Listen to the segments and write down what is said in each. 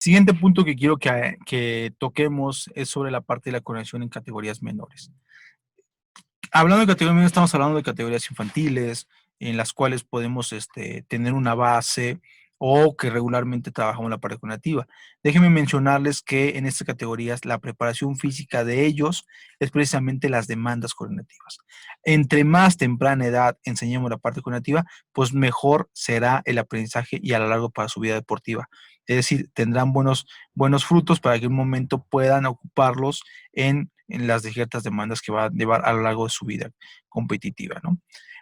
Siguiente punto que quiero que toquemos es sobre la parte de la coordinación en categorías menores. Hablando de categorías menores, estamos hablando de categorías infantiles, en las cuales podemos tener una base o que regularmente trabajamos la parte coordinativa. Déjenme mencionarles que en estas categorías la preparación física de ellos es precisamente las demandas coordinativas. Entre más temprana edad enseñemos la parte coordinativa, pues mejor será el aprendizaje y a lo largo para su vida deportiva. Es decir, tendrán buenos frutos para que en un momento puedan ocuparlos en las ciertas demandas que va a llevar a lo largo de su vida competitiva, ¿no?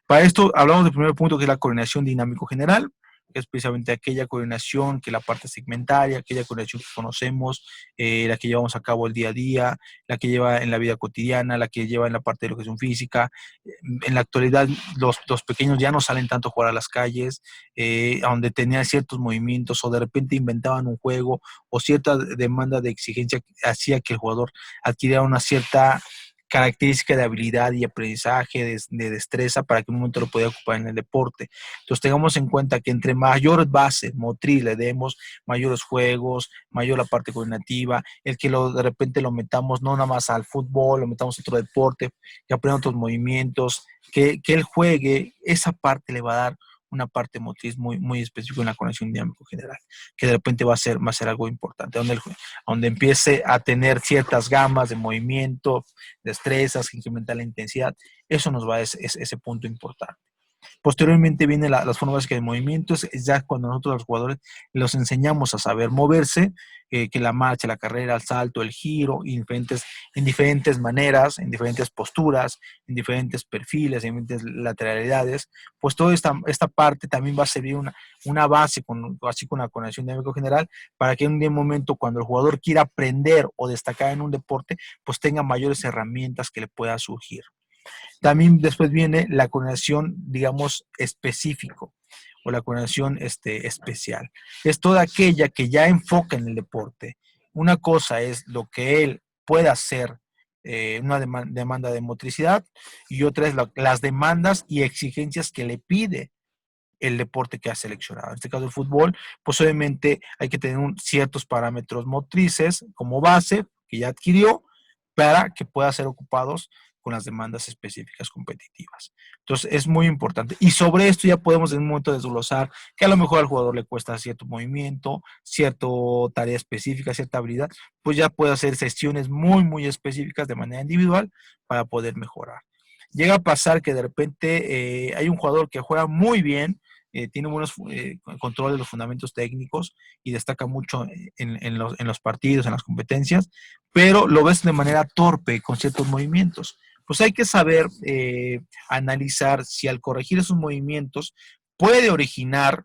Para esto hablamos del primer punto, que es la coordinación dinámico general, que es precisamente aquella coordinación que la parte segmentaria, aquella coordinación que conocemos, la que llevamos a cabo el día a día, la que lleva en la vida cotidiana, la que lleva en la parte de educación física. En la actualidad los pequeños ya no salen tanto a jugar a las calles, donde tenían ciertos movimientos o de repente inventaban un juego o cierta demanda de exigencia que hacía que el jugador adquiriera una cierta característica de habilidad y aprendizaje, de destreza, para que un momento lo pueda ocupar en el deporte. Entonces tengamos en cuenta que entre mayor base motriz le demos, mayores juegos, mayor la parte coordinativa, el que de repente lo metamos no nada más al fútbol, lo metamos a otro deporte, que aprenda otros movimientos, que él juegue, esa parte le va a dar una parte motriz muy específica en la conexión dinámico general, que de repente va a ser algo importante, donde empiece a tener ciertas gamas de movimiento, destrezas, que incrementa la intensidad. Eso nos va a ese punto importante. Posteriormente vienen las formas de movimientos, es ya cuando nosotros los jugadores los enseñamos a saber moverse, que la marcha, la carrera, el salto, el giro, en diferentes maneras, en diferentes posturas, en diferentes perfiles, en diferentes lateralidades. Pues toda esta parte también va a servir una base, así con la coordinación dinámico general, para que en un momento cuando el jugador quiera aprender o destacar en un deporte, pues tenga mayores herramientas que le pueda surgir. También después viene la coordinación, digamos, específico o la coordinación especial. Es toda aquella que ya enfoca en el deporte. Una cosa es lo que él puede hacer, una demanda de motricidad, y otra es las demandas y exigencias que le pide el deporte que ha seleccionado. En este caso el fútbol, pues obviamente hay que tener ciertos parámetros motrices como base que ya adquirió para que pueda ser ocupados con las demandas específicas competitivas. Entonces es muy importante. Y sobre esto ya podemos en un momento desglosar que a lo mejor al jugador le cuesta cierto movimiento, cierta tarea específica, cierta habilidad, pues ya puede hacer sesiones muy específicas de manera individual para poder mejorar. Llega a pasar que de repente hay un jugador que juega muy bien, tiene buenos control de los fundamentos técnicos y destaca mucho en los partidos, en las competencias, pero lo ves de manera torpe con ciertos movimientos. Pues hay que saber analizar si al corregir esos movimientos puede originar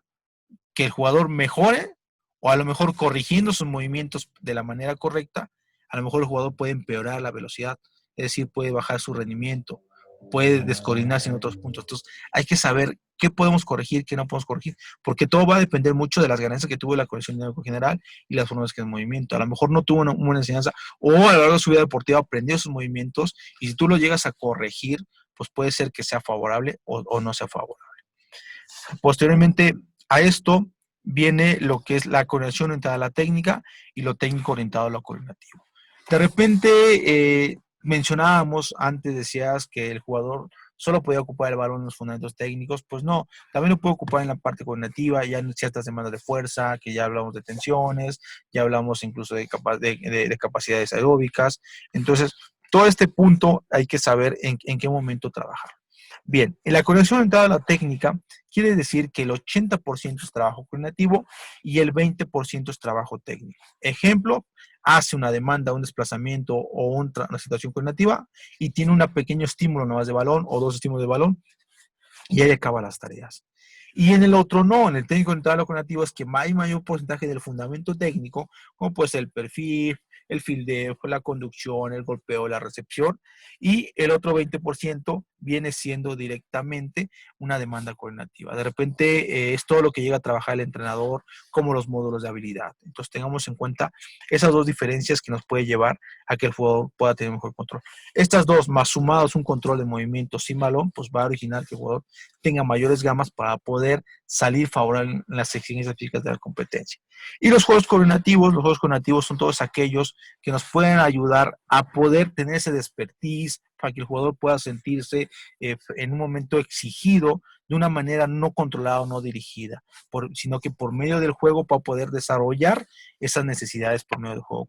que el jugador mejore, o a lo mejor corrigiendo sus movimientos de la manera correcta, a lo mejor el jugador puede empeorar la velocidad, es decir, puede bajar su rendimiento, puede descoordinarse en otros puntos. Entonces hay que saber qué podemos corregir, qué no podemos corregir, porque todo va a depender mucho de las ganancias que tuvo la corrección dinámico general y las formas que de movimiento. A lo mejor no tuvo una buena enseñanza, o a lo largo de su vida deportiva aprendió sus movimientos, y si tú lo llegas a corregir, pues puede ser que sea favorable o no sea favorable. Posteriormente a esto viene lo que es la coordinación orientada a la técnica y lo técnico orientado a lo coordinativo. De repente mencionábamos antes, decías que el jugador solo podía ocupar el balón en los fundamentos técnicos. Pues no, también lo puede ocupar en la parte coordinativa, ya en ciertas demandas de fuerza, que ya hablamos de tensiones, ya hablamos incluso de capacidades aeróbicas. Entonces, todo este punto hay que saber en qué momento trabajar. Bien, en la coordinación orientada a la técnica quiere decir que el 80% es trabajo coordinativo y el 20% es trabajo técnico. Ejemplo, hace una demanda, un desplazamiento o una situación coordinativa y tiene un pequeño estímulo nomás de balón o dos estímulos de balón, y ahí acaba las tareas. Y en el otro no, en el técnico orientado a lo cognitivo es que hay mayor porcentaje del fundamento técnico, como puede ser el perfil, el fildeo, la conducción, el golpeo, la recepción, y el otro 20% viene siendo directamente una demanda coordinativa. De repente es todo lo que llega a trabajar el entrenador, como los módulos de habilidad. Entonces tengamos en cuenta esas dos diferencias que nos puede llevar a que el jugador pueda tener mejor control. Estas dos, más sumados un control de movimiento sin balón, pues va a originar que el jugador tenga mayores gamas para poder poder salir favorable en las exigencias físicas de la competencia. Y los juegos coordinativos son todos aquellos que nos pueden ayudar a poder tener ese despertiz para que el jugador pueda sentirse en un momento exigido de una manera no controlada o no dirigida, sino que por medio del juego para poder desarrollar esas necesidades por medio del juego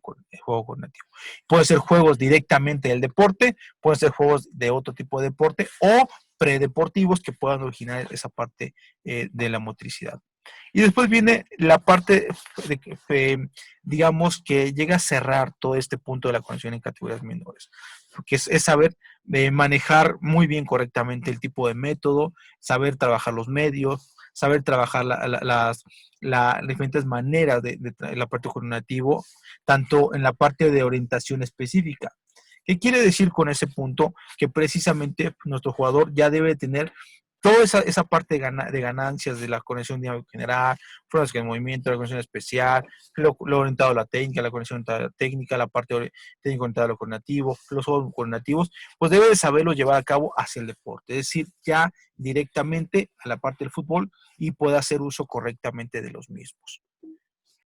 coordinativo. Puede ser juegos directamente del deporte, pueden ser juegos de otro tipo de deporte o predeportivos que puedan originar esa parte de la motricidad. Y después viene la parte, digamos, que llega a cerrar todo este punto de la conexión en categorías menores, que es saber manejar muy bien correctamente el tipo de método, saber trabajar los medios, saber trabajar las diferentes maneras de la parte coordinativo, tanto en la parte de orientación específica. ¿Qué quiere decir con ese punto? Que precisamente nuestro jugador ya debe tener toda esa parte de ganancias de la conexión dinámica general, fuerzas de movimiento, la conexión especial, lo orientado a la técnica, la conexión orientada a la técnica, la parte técnica orientada a lo coordinativo, los juegos coordinativos, pues debe de saberlo llevar a cabo hacia el deporte, es decir, ya directamente a la parte del fútbol y pueda hacer uso correctamente de los mismos.